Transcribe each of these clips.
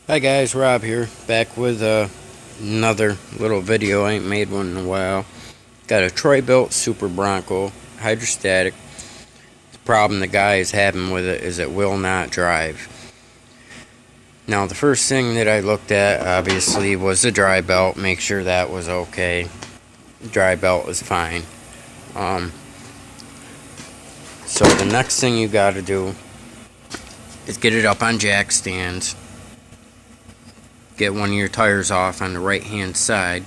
Hi guys, Rob here, back with another little video. I ain't made one in a while. Got a Troy-Bilt Super Bronco, hydrostatic. The problem the guy is having with it is it will not drive. Now the first thing that I looked at obviously was the dry belt, make sure that was okay. Dry belt is fine. So the next thing you gotta do is get it up on jack stands. Get one of your tires off on the right hand side,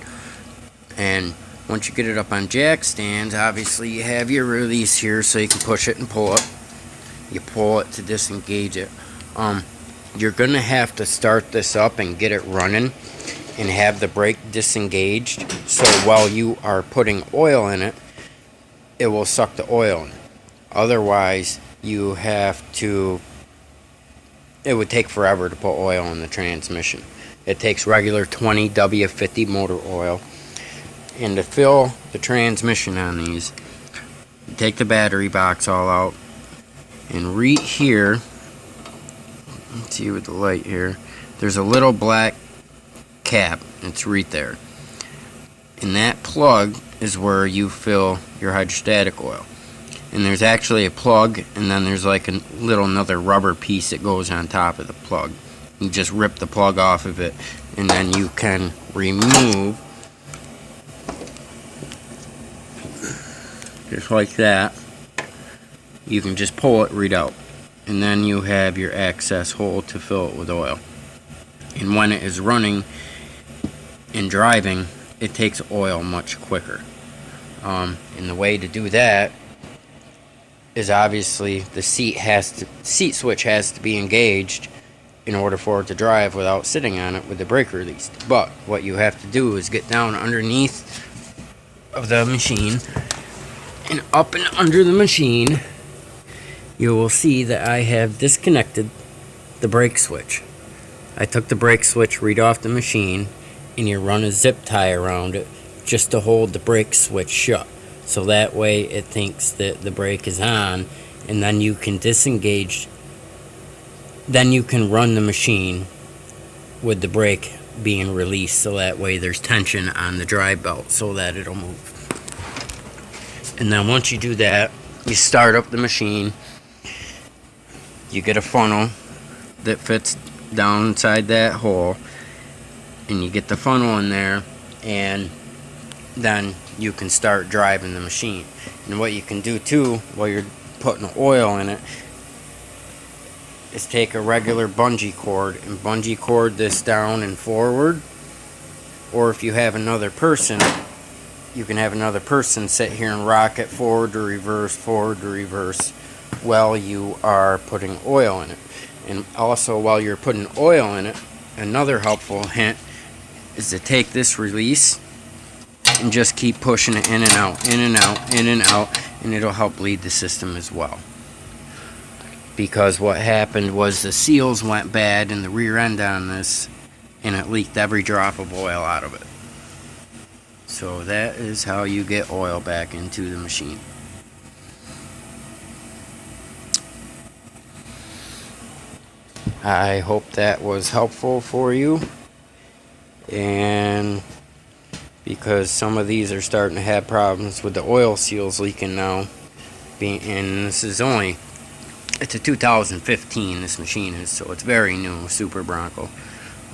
and once you get it up on jack stands, obviously you have your release here so you can push it and pull it. You pull it to disengage it. You're gonna have to start this up and get it running and have the brake disengaged, so while you are putting oil in it, it will suck the oil in. Otherwise you have to, it would take forever to put oil in the transmission. It takes regular 20 W50 motor oil. And to fill the transmission on these, you take the battery box all out, and right here, let's see with the light here, there's a little black cap. It's right there. And that plug is where you fill your hydrostatic oil. And there's actually a plug, and then there's like a little another rubber piece that goes on top of the plug. You just rip the plug off of it, and then you can remove, just like that. You can just pull it right out, and then you have your access hole to fill it with oil. And when it is running and driving, it takes oil much quicker. And the way to do that is obviously the seat switch has to be engaged in order for it to drive without sitting on it with the brake released. But what you have to do is get down underneath of the machine, and up and under the machine you will see that I have disconnected the brake switch. I took the brake switch right off the machine, and you run a zip tie around it just to hold the brake switch shut, so that way it thinks that the brake is on, and then you can disengage. Then you can run the machine with the brake being released, so that way there's tension on the drive belt so that it'll move. And then once you do that, you start up the machine. You get a funnel that fits down inside that hole, and you get the funnel in there, and then you can start driving the machine. And what you can do too while you're putting oil in it is take a regular bungee cord and bungee cord this down and forward. Or if you have another person, you can have another person sit here and rock it forward to reverse while you are putting oil in it. And also while you're putting oil in it, another helpful hint is to take this release and just keep pushing it in and out, in and out, in and out, and it'll help bleed the system as well. Because what happened was the seals went bad in the rear end on this, and it leaked every drop of oil out of it. So that is how you get oil back into the machine. I hope that was helpful for you, and because some of these are starting to have problems with the oil seals leaking now, and this is only, it's a 2015 this machine is, so it's very new, Super Bronco.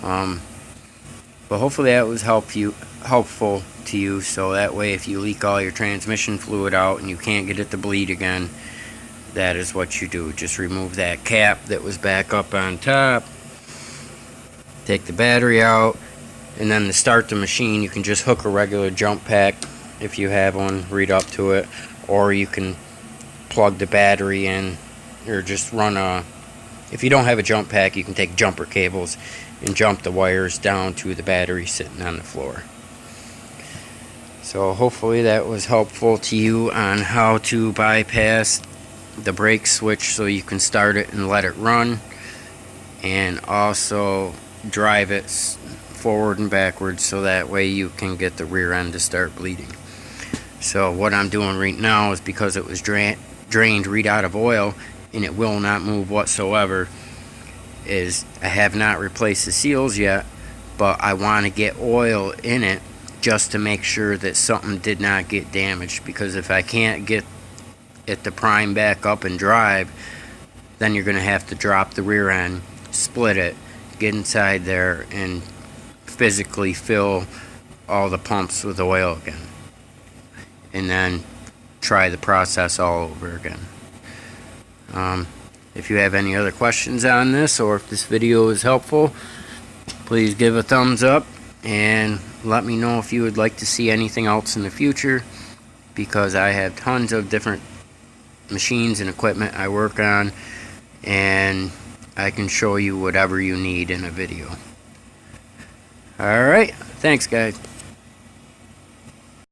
But hopefully that was helpful to you, so that way if you leak all your transmission fluid out and you can't get it to bleed again, that is what you do. Just remove that cap that was back up on top, take the battery out, and then to start the machine you can just hook a regular jump pack if you have one right up to it, or you can plug the battery in, or just run if you don't have a jump pack, you can take jumper cables and jump the wires down to the battery sitting on the floor. So hopefully that was helpful to you on how to bypass the brake switch so you can start it and let it run, and also drive it forward and backwards so that way you can get the rear end to start bleeding. So what I'm doing right now is, because it was drained right out of oil and it will not move whatsoever, is I have not replaced the seals yet, but I want to get oil in it just to make sure that something did not get damaged, because if I can't get it to prime back up and drive, then you're going to have to drop the rear end, split it, get inside there, and physically fill all the pumps with oil again, and then try the process all over again. If you have any other questions on this, or if this video is helpful, please give a thumbs up and let me know if you would like to see anything else in the future, because I have tons of different machines and equipment I work on, and I can show you whatever you need in a video. Alright, thanks guys.